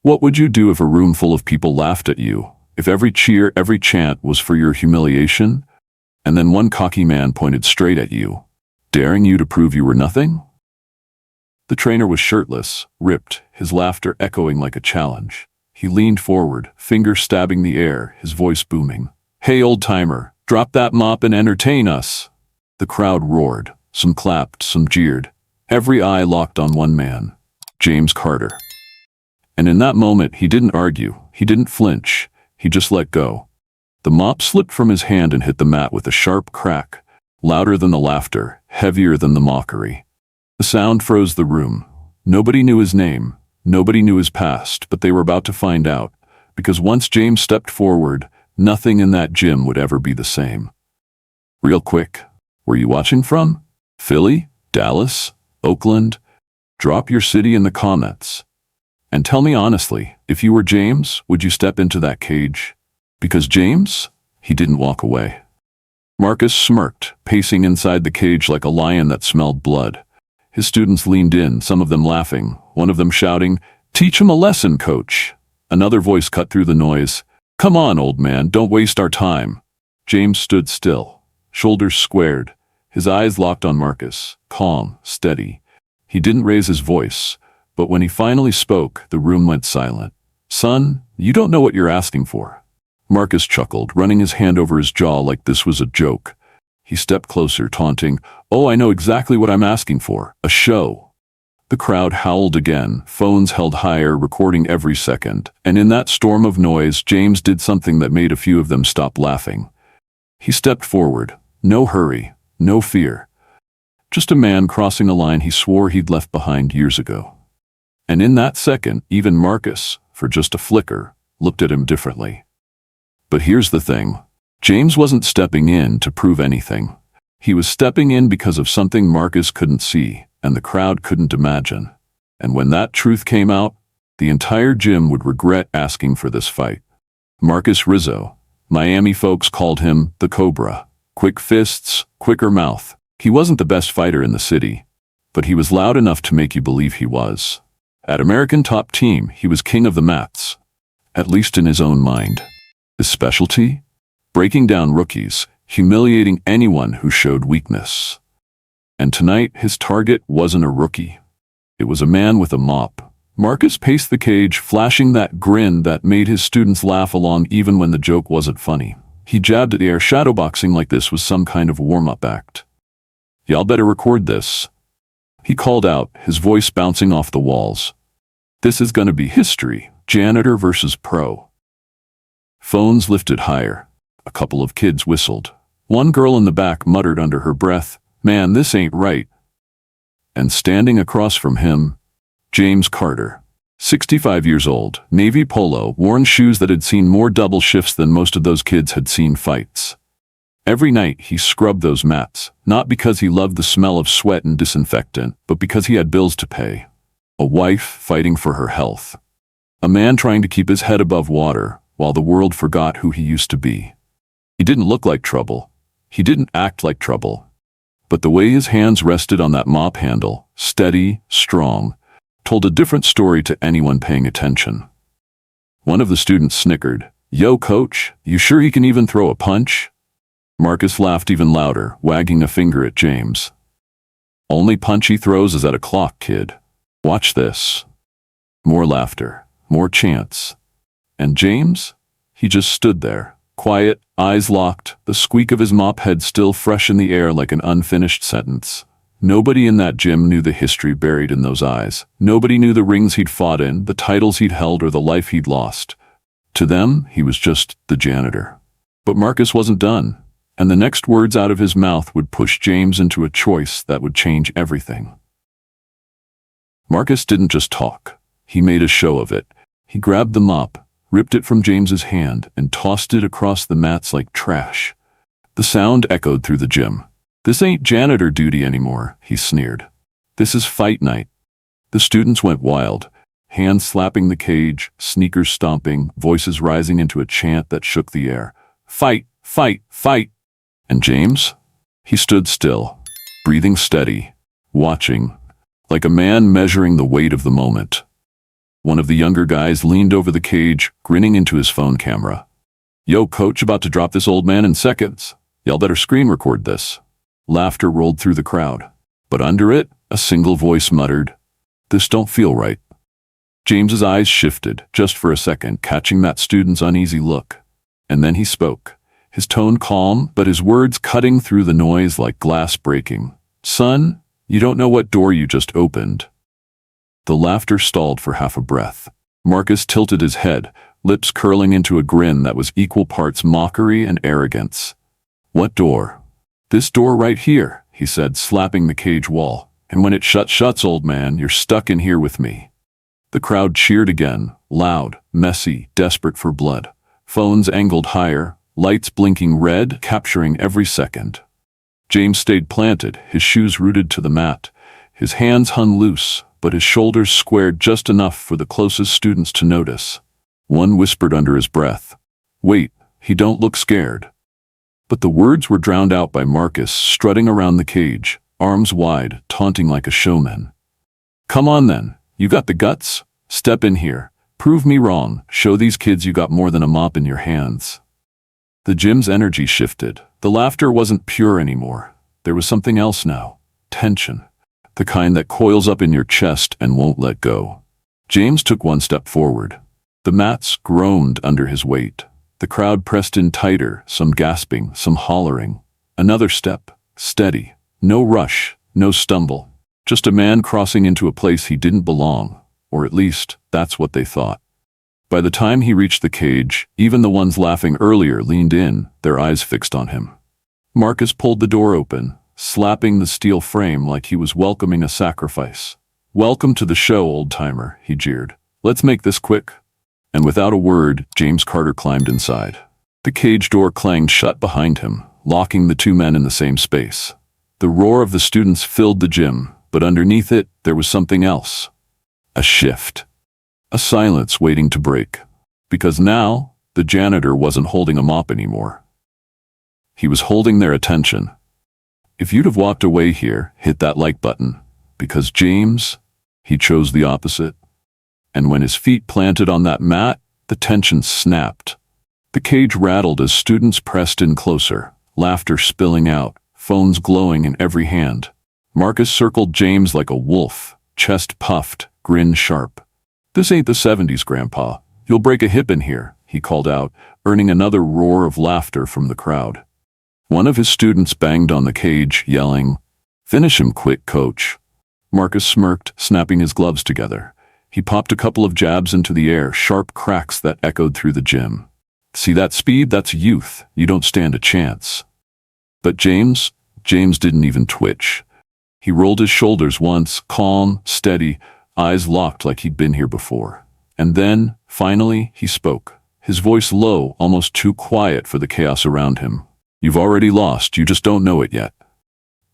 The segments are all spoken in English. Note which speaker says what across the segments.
Speaker 1: What would you do if a room full of people laughed at you? If every cheer, every chant was for your humiliation? And then one cocky man pointed straight at you, daring you to prove you were nothing? The trainer was shirtless, ripped, his laughter echoing like a challenge. He leaned forward, fingers stabbing the air, his voice booming. "Hey, old-timer, drop that mop and entertain us." The crowd roared. Some clapped, some jeered. Every eye locked on one man, James Carter. And in that moment, he didn't argue, he didn't flinch, he just let go. The mop slipped from his hand and hit the mat with a sharp crack, louder than the laughter, heavier than the mockery. The sound froze the room. Nobody knew his name, nobody knew his past, but they were about to find out, because once James stepped forward, nothing in that gym would ever be the same. Real quick, where you watching from? Philly? Dallas? Oakland? Drop your city in the comments. And tell me honestly, if you were James, would you step into that cage? Because James, he didn't walk away. Marcus smirked, pacing inside the cage like a lion that smelled blood. His students leaned in, some of them laughing, one of them shouting, "Teach him a lesson, coach." Another voice cut through the noise, "Come on, old man, don't waste our time." James stood still, shoulders squared, his eyes locked on Marcus, calm, steady. He didn't raise his voice, but when he finally spoke, the room went silent. "Son, you don't know what you're asking for." Marcus chuckled, running his hand over his jaw like this was a joke. He stepped closer, taunting, "Oh, I know exactly what I'm asking for. A show." The crowd howled again, phones held higher, recording every second. And in that storm of noise, James did something that made a few of them stop laughing. He stepped forward. No hurry, no fear. Just a man crossing a line he swore he'd left behind years ago. And in that second, even Marcus, for just a flicker, looked at him differently. But here's the thing. James wasn't stepping in to prove anything. He was stepping in because of something Marcus couldn't see, and the crowd couldn't imagine. And when that truth came out, the entire gym would regret asking for this fight. Marcus Rizzo. Miami folks called him the Cobra. Quick fists, quicker mouth. He wasn't the best fighter in the city, but he was loud enough to make you believe he was. At American Top Team, he was king of the mats, at least in his own mind. His specialty? Breaking down rookies, humiliating anyone who showed weakness. And tonight, his target wasn't a rookie. It was a man with a mop. Marcus paced the cage, flashing that grin that made his students laugh along even when the joke wasn't funny. He jabbed at the air, shadowboxing like this was some kind of warm-up act. "Y'all better record this," he called out, his voice bouncing off the walls. "This is gonna be history. Janitor versus pro." Phones lifted higher. A couple of kids whistled. One girl in the back muttered under her breath, "Man, this ain't right." And standing across from him, James Carter, 65 years old, navy polo, worn shoes that had seen more double shifts than most of those kids had seen fights. Every night he scrubbed those mats, not because he loved the smell of sweat and disinfectant, but because he had bills to pay. A wife fighting for her health. A man trying to keep his head above water while the world forgot who he used to be. He didn't look like trouble. He didn't act like trouble. But the way his hands rested on that mop handle, steady, strong, told a different story to anyone paying attention. One of the students snickered, "Yo, coach, you sure he can even throw a punch?" Marcus laughed even louder, wagging a finger at James. "Only punch he throws is at a clock, kid. Watch this." More laughter, more chants. And James? He just stood there, quiet, eyes locked, the squeak of his mop head still fresh in the air like an unfinished sentence. Nobody in that gym knew the history buried in those eyes. Nobody knew the rings he'd fought in, the titles he'd held, or the life he'd lost. To them, he was just the janitor. But Marcus wasn't done, and the next words out of his mouth would push James into a choice that would change everything. Marcus didn't just talk. He made a show of it. He grabbed the mop, ripped it from James's hand, and tossed it across the mats like trash. The sound echoed through the gym. "This ain't janitor duty anymore," he sneered. "This is fight night." The students went wild, hands slapping the cage, sneakers stomping, voices rising into a chant that shook the air. "Fight! Fight! Fight!" And James? He stood still, breathing steady, watching, like a man measuring the weight of the moment. One of the younger guys leaned over the cage, grinning into his phone camera. "Yo, coach, about to drop this old man in seconds. Y'all better screen record this." Laughter rolled through the crowd. But under it, a single voice muttered, "This don't feel right." James's eyes shifted, just for a second, catching that student's uneasy look. And then he spoke, his tone calm, but his words cutting through the noise like glass breaking. "Son, you don't know what door you just opened." The laughter stalled for half a breath. Marcus tilted his head, lips curling into a grin that was equal parts mockery and arrogance. "What door?" "This door right here," he said, slapping the cage wall. "And when it shuts, old man, you're stuck in here with me." The crowd cheered again, loud, messy, desperate for blood. Phones angled higher, lights blinking red, capturing every second. James stayed planted, his shoes rooted to the mat. His hands hung loose, but his shoulders squared just enough for the closest students to notice. One whispered under his breath, "Wait, he don't look scared." But the words were drowned out by Marcus strutting around the cage, arms wide, taunting like a showman. "Come on then, you got the guts? Step in here, prove me wrong, show these kids you got more than a mop in your hands." The gym's energy shifted. The laughter wasn't pure anymore. There was something else now. Tension. The kind that coils up in your chest and won't let go. James took one step forward. The mats groaned under his weight. The crowd pressed in tighter, some gasping, some hollering. Another step, steady. No rush, no stumble. Just a man crossing into a place he didn't belong, or at least, that's what they thought. By the time he reached the cage, even the ones laughing earlier leaned in, their eyes fixed on him. Marcus pulled the door open, slapping the steel frame like he was welcoming a sacrifice. "Welcome to the show, old-timer," he jeered. "Let's make this quick." And without a word, James Carter climbed inside. The cage door clanged shut behind him, locking the two men in the same space. The roar of the students filled the gym, but underneath it, there was something else. A shift. A silence waiting to break. Because now, the janitor wasn't holding a mop anymore. He was holding their attention. If you'd have walked away here, hit that like button. Because James, he chose the opposite. And when his feet planted on that mat, the tension snapped. The cage rattled as students pressed in closer, laughter spilling out, phones glowing in every hand. Marcus circled James like a wolf, chest puffed, grin sharp. "This ain't the 70s, Grandpa. You'll break a hip in here," he called out, earning another roar of laughter from the crowd. One of his students banged on the cage, yelling, "Finish him quick, coach." Marcus smirked, snapping his gloves together. He popped a couple of jabs into the air, sharp cracks that echoed through the gym. "See that speed? That's youth. You don't stand a chance." But James didn't even twitch. He rolled his shoulders once, calm, steady, eyes locked like he'd been here before. And then, finally, he spoke, his voice low, almost too quiet for the chaos around him. "You've already lost, you just don't know it yet."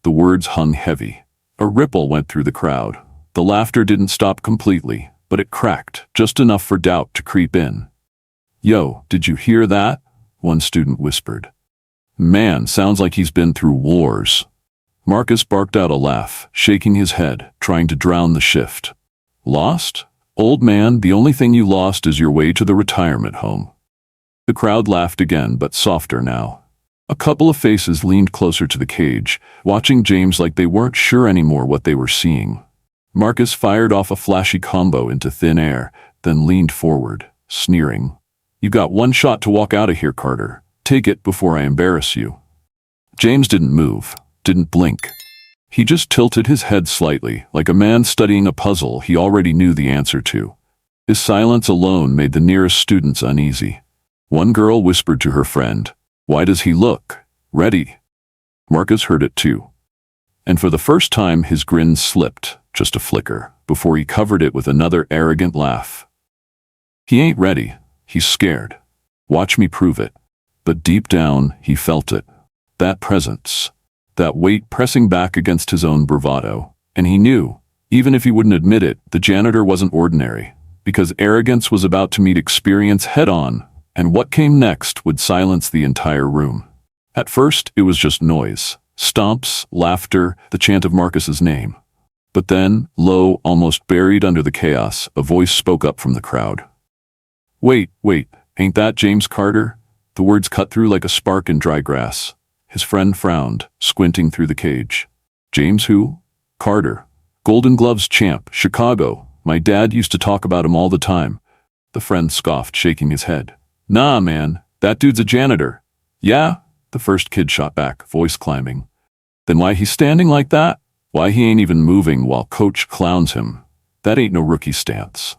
Speaker 1: The words hung heavy. A ripple went through the crowd. The laughter didn't stop completely, but it cracked, just enough for doubt to creep in. "Yo, did you hear that?" one student whispered. "Man, sounds like he's been through wars." Marcus barked out a laugh, shaking his head, trying to drown the shift. "Lost? Old man, the only thing you lost is your way to the retirement home." The crowd laughed again, but softer now. A couple of faces leaned closer to the cage, watching James like they weren't sure anymore what they were seeing. Marcus fired off a flashy combo into thin air, then leaned forward, sneering. "You got one shot to walk out of here, Carter. Take it before I embarrass you." James didn't move, didn't blink. He just tilted his head slightly, like a man studying a puzzle he already knew the answer to. His silence alone made the nearest students uneasy. One girl whispered to her friend, "Why does he look ready?" Marcus heard it too. And for the first time his grin slipped, just a flicker, before he covered it with another arrogant laugh. "He ain't ready. He's scared. Watch me prove it." But deep down, he felt it. That presence. That weight pressing back against his own bravado. And he knew, even if he wouldn't admit it, the janitor wasn't ordinary. Because arrogance was about to meet experience head-on, and what came next would silence the entire room. At first, it was just noise. Stomps, laughter, the chant of Marcus's name. But then, low, almost buried under the chaos, a voice spoke up from the crowd. Wait, ain't that James Carter? The words cut through like a spark in dry grass. His friend frowned, squinting through the cage. James who? Carter. Golden Gloves champ, Chicago. My dad used to talk about him all the time. The friend scoffed, shaking his head. Nah, man, that dude's a janitor. Yeah? The first kid shot back, voice climbing. Then why he's standing like that? Why he ain't even moving while coach clowns him? That ain't no rookie stance.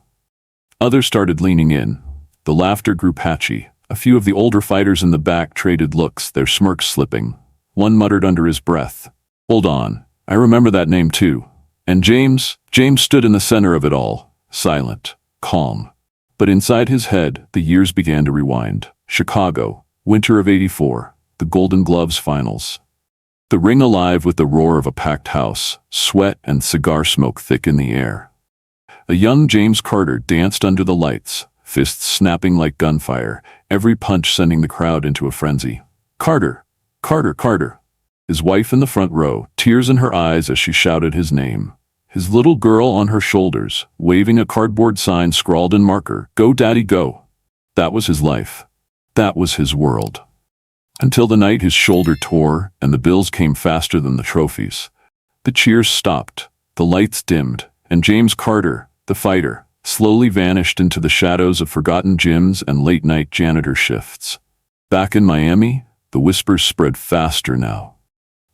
Speaker 1: Others started leaning in. The laughter grew patchy. A few of the older fighters in the back traded looks, their smirks slipping. One muttered under his breath. Hold on, I remember that name too. And James stood in the center of it all, silent, calm. But inside his head, the years began to rewind. Chicago, winter of '84, the Golden Gloves finals. The ring alive with the roar of a packed house, sweat and cigar smoke thick in the air. A young James Carter danced under the lights, fists snapping like gunfire, every punch sending the crowd into a frenzy. Carter! Carter! Carter! His wife in the front row, tears in her eyes as she shouted his name. His little girl on her shoulders, waving a cardboard sign scrawled in marker, Go Daddy Go! That was his life. That was his world. Until the night his shoulder tore and the bills came faster than the trophies. The cheers stopped, the lights dimmed, and James Carter, the fighter, slowly vanished into the shadows of forgotten gyms and late-night janitor shifts. Back in Miami, the whispers spread faster now.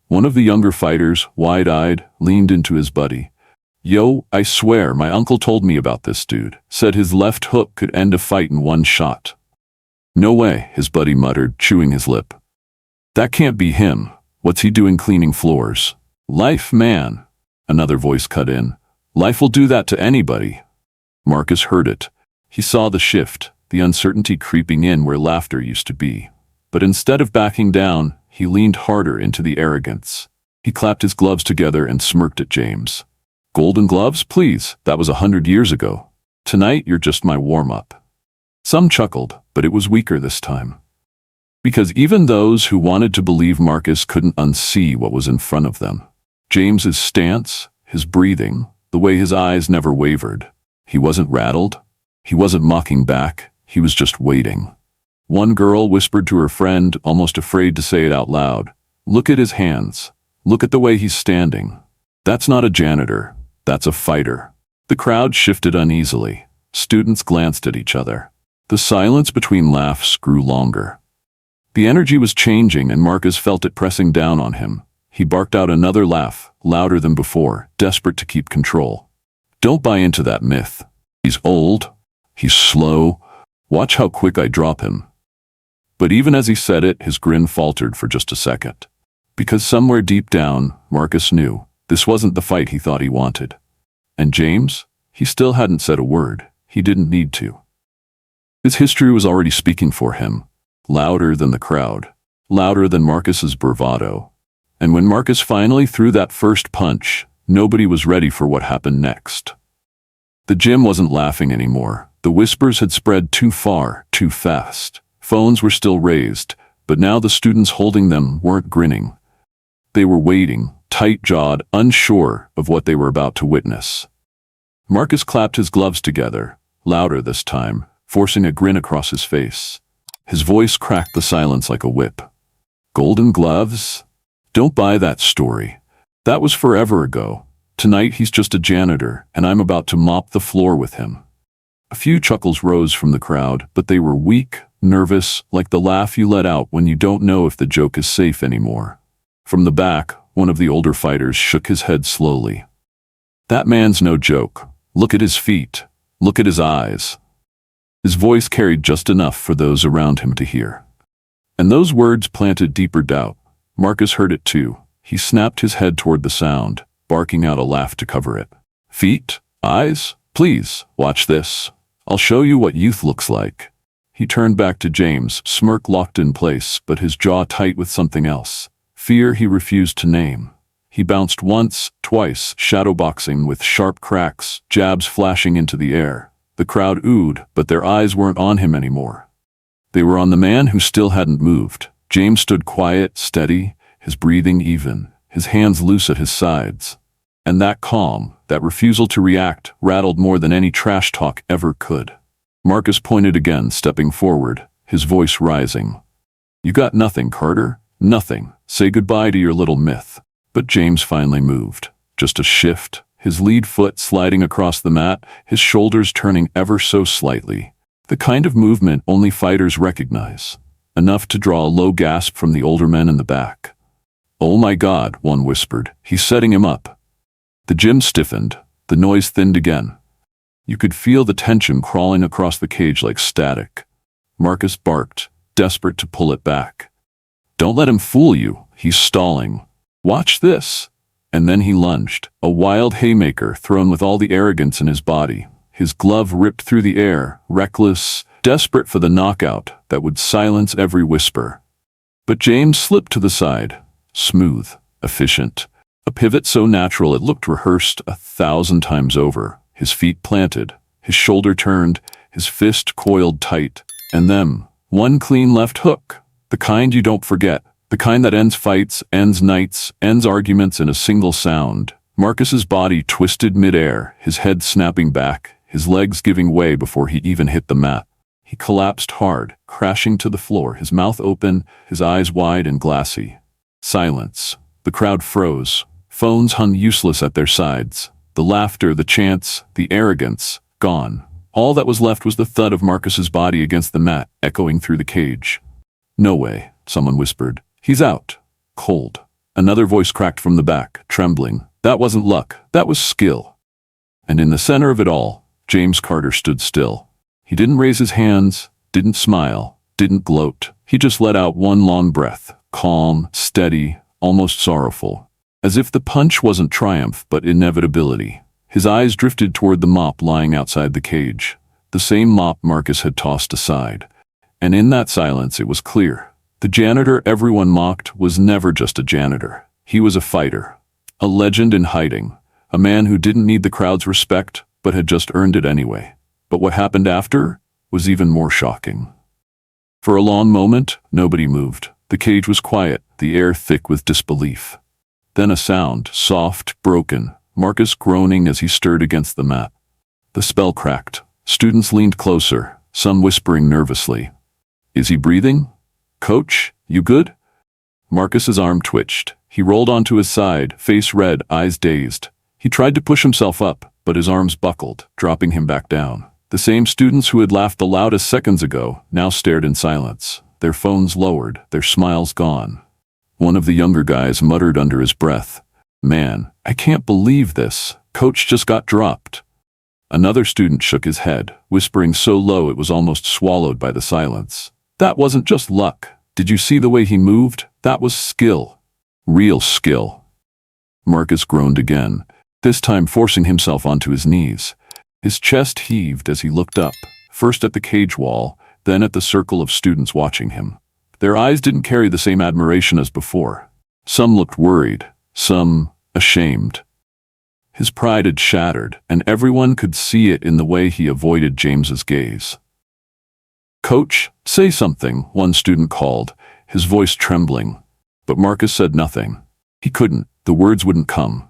Speaker 1: One of the younger fighters, wide-eyed, leaned into his buddy. Yo, I swear my uncle told me about this dude, said his left hook could end a fight in one shot. No way, his buddy muttered, chewing his lip. That can't be him. What's he doing cleaning floors? Life, man. Another voice cut in. Life will do that to anybody. Marcus heard it. He saw the shift, the uncertainty creeping in where laughter used to be. But instead of backing down, he leaned harder into the arrogance. He clapped his gloves together and smirked at James. Golden Gloves, please, that was 100 years ago. Tonight, you're just my warm-up. Some chuckled, but it was weaker this time. Because even those who wanted to believe Marcus couldn't unsee what was in front of them. James's stance, his breathing, the way his eyes never wavered. He wasn't rattled. He wasn't mocking back. He was just waiting. One girl whispered to her friend, almost afraid to say it out loud. Look at his hands. Look at the way he's standing. That's not a janitor. That's a fighter. The crowd shifted uneasily. Students glanced at each other. The silence between laughs grew longer. The energy was changing and Marcus felt it pressing down on him. He barked out another laugh, louder than before, desperate to keep control. Don't buy into that myth. He's old. He's slow. Watch how quick I drop him. But even as he said it, his grin faltered for just a second. Because somewhere deep down, Marcus knew this wasn't the fight he thought he wanted. And James? He still hadn't said a word. He didn't need to. His history was already speaking for him, louder than the crowd, louder than Marcus's bravado. And when Marcus finally threw that first punch, nobody was ready for what happened next. The gym wasn't laughing anymore. The whispers had spread too far, too fast. Phones were still raised, but now the students holding them weren't grinning. They were waiting, tight-jawed, unsure of what they were about to witness. Marcus clapped his gloves together, louder this time, forcing a grin across his face. His voice cracked the silence like a whip. Golden Gloves? Don't buy that story. That was forever ago. Tonight he's just a janitor, and I'm about to mop the floor with him. A few chuckles rose from the crowd, but they were weak, nervous, like the laugh you let out when you don't know if the joke is safe anymore. From the back, one of the older fighters shook his head slowly. That man's no joke. Look at his feet. Look at his eyes. His voice carried just enough for those around him to hear. And those words planted deeper doubt. Marcus heard it too. He snapped his head toward the sound, barking out a laugh to cover it. Feet? Eyes? Please, watch this. I'll show you what youth looks like. He turned back to James, smirk locked in place, but his jaw tight with something else. Fear he refused to name. He bounced once, twice, shadowboxing with sharp cracks, jabs flashing into the air. The crowd oohed, but their eyes weren't on him anymore. They were on the man who still hadn't moved. James stood quiet, steady, his breathing even, his hands loose at his sides. And that calm, that refusal to react, rattled more than any trash talk ever could. Marcus pointed again, stepping forward, his voice rising. "You got nothing, Carter. Nothing. Say goodbye to your little myth." But James finally moved. Just a shift, his lead foot sliding across the mat, his shoulders turning ever so slightly. The kind of movement only fighters recognize. Enough to draw a low gasp from the older men in the back. "Oh my God," one whispered. "He's setting him up." The gym stiffened. The noise thinned again. You could feel the tension crawling across the cage like static. Marcus barked, desperate to pull it back. "Don't let him fool you. He's stalling. Watch this." And then he lunged, a wild haymaker thrown with all the arrogance in his body. His glove ripped through the air, reckless, desperate for the knockout that would silence every whisper. But James slipped to the side, smooth, efficient. A pivot so natural it looked rehearsed 1,000 times over. His feet planted, his shoulder turned, his fist coiled tight. And then, one clean left hook. The kind you don't forget. The kind that ends fights, ends nights, ends arguments in a single sound. Marcus's body twisted midair, his head snapping back, his legs giving way before he even hit the mat. He collapsed hard, crashing to the floor, his mouth open, his eyes wide and glassy. Silence. The crowd froze. Phones hung useless at their sides. The laughter, the chants, the arrogance, gone. All that was left was the thud of Marcus's body against the mat, echoing through the cage. "No way," someone whispered. "He's out. Cold." Another voice cracked from the back, trembling. "That wasn't luck. That was skill." And in the center of it all, James Carter stood still. He didn't raise his hands, didn't smile, didn't gloat. He just let out one long breath, calm, steady, almost sorrowful. As if the punch wasn't triumph, but inevitability. His eyes drifted toward the mop lying outside the cage, the same mop Marcus had tossed aside. And in that silence it was clear. The janitor everyone mocked was never just a janitor. He was a fighter, a legend in hiding, a man who didn't need the crowd's respect, but had just earned it anyway. But what happened after was even more shocking. For a long moment, nobody moved. The cage was quiet, the air thick with disbelief. Then a sound, soft, broken, Marcus groaning as he stirred against the mat. The spell cracked. Students leaned closer, some whispering nervously. "Is he breathing? Coach, you good?" Marcus's arm twitched. He rolled onto his side, face red, eyes dazed. He tried to push himself up, but his arms buckled, dropping him back down. The same students who had laughed the loudest seconds ago now stared in silence, their phones lowered, their smiles gone. One of the younger guys muttered under his breath, "Man, I can't believe this. Coach just got dropped." Another student shook his head, whispering so low it was almost swallowed by the silence. "That wasn't just luck. Did you see the way he moved? That was skill. Real skill." Marcus groaned again, this time forcing himself onto his knees. His chest heaved as he looked up, first at the cage wall, then at the circle of students watching him. Their eyes didn't carry the same admiration as before. Some looked worried, some ashamed. His pride had shattered, and everyone could see it in the way he avoided James's gaze. "Coach, say something," one student called, his voice trembling. But Marcus said nothing. He couldn't, the words wouldn't come.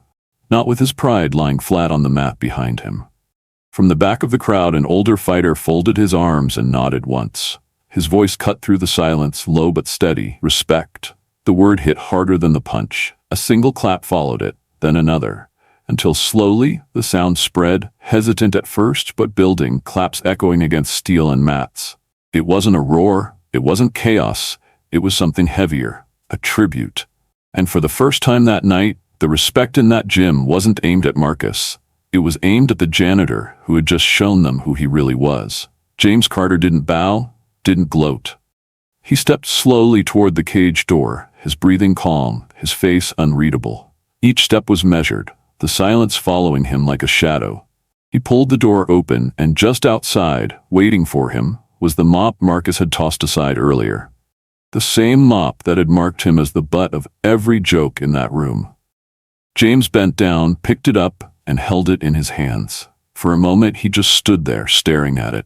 Speaker 1: Not with his pride lying flat on the mat behind him. From the back of the crowd, an older fighter folded his arms and nodded once. His voice cut through the silence, low but steady. "Respect." The word hit harder than the punch. A single clap followed it, then another, until slowly the sound spread, hesitant at first but building, claps echoing against steel and mats. It wasn't a roar, it wasn't chaos, it was something heavier, a tribute. And for the first time that night, the respect in that gym wasn't aimed at Marcus. It was aimed at the janitor who had just shown them who he really was. James Carter didn't bow, didn't gloat. He stepped slowly toward the cage door, his breathing calm, his face unreadable. Each step was measured, the silence following him like a shadow. He pulled the door open, and just outside, waiting for him, was the mop Marcus had tossed aside earlier. The same mop that had marked him as the butt of every joke in that room. James bent down, picked it up, and held it in his hands. For a moment he just stood there, staring at it.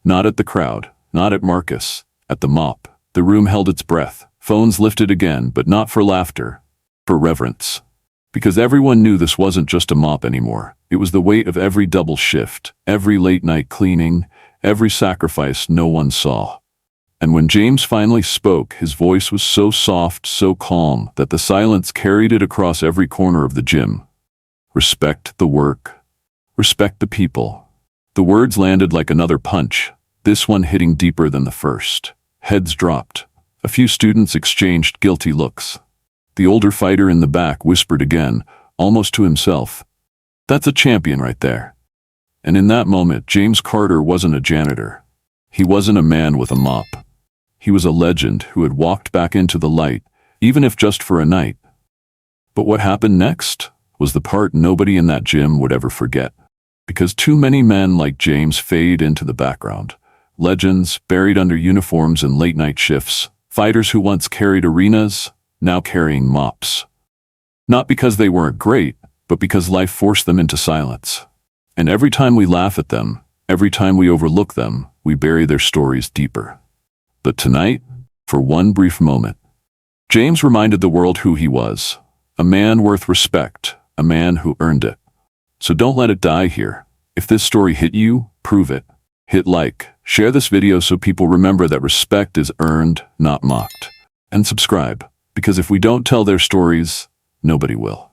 Speaker 1: Not at the crowd, not at Marcus, at the mop. The room held its breath. Phones lifted again, but not for laughter, for reverence. Because everyone knew this wasn't just a mop anymore. It was the weight of every double shift, every late-night cleaning, every sacrifice no one saw. And when James finally spoke, his voice was so soft, so calm, that the silence carried it across every corner of the gym. Respect the work. Respect the people. The words landed like another punch, this one hitting deeper than the first. Heads dropped. A few students exchanged guilty looks. The older fighter in the back whispered again, almost to himself, "That's a champion right there." And in that moment, James Carter wasn't a janitor. He wasn't a man with a mop. He was a legend who had walked back into the light, even if just for a night. But what happened next was the part nobody in that gym would ever forget. Because too many men like James fade into the background. Legends buried under uniforms and late-night shifts. Fighters who once carried arenas, now carrying mops. Not because they weren't great, but because life forced them into silence. And every time we laugh at them, every time we overlook them, we bury their stories deeper. But tonight, for one brief moment, James reminded the world who he was. A man worth respect, a man who earned it. So don't let it die here. If this story hit you, prove it. Hit like, share this video so people remember that respect is earned, not mocked. And subscribe, because if we don't tell their stories, nobody will.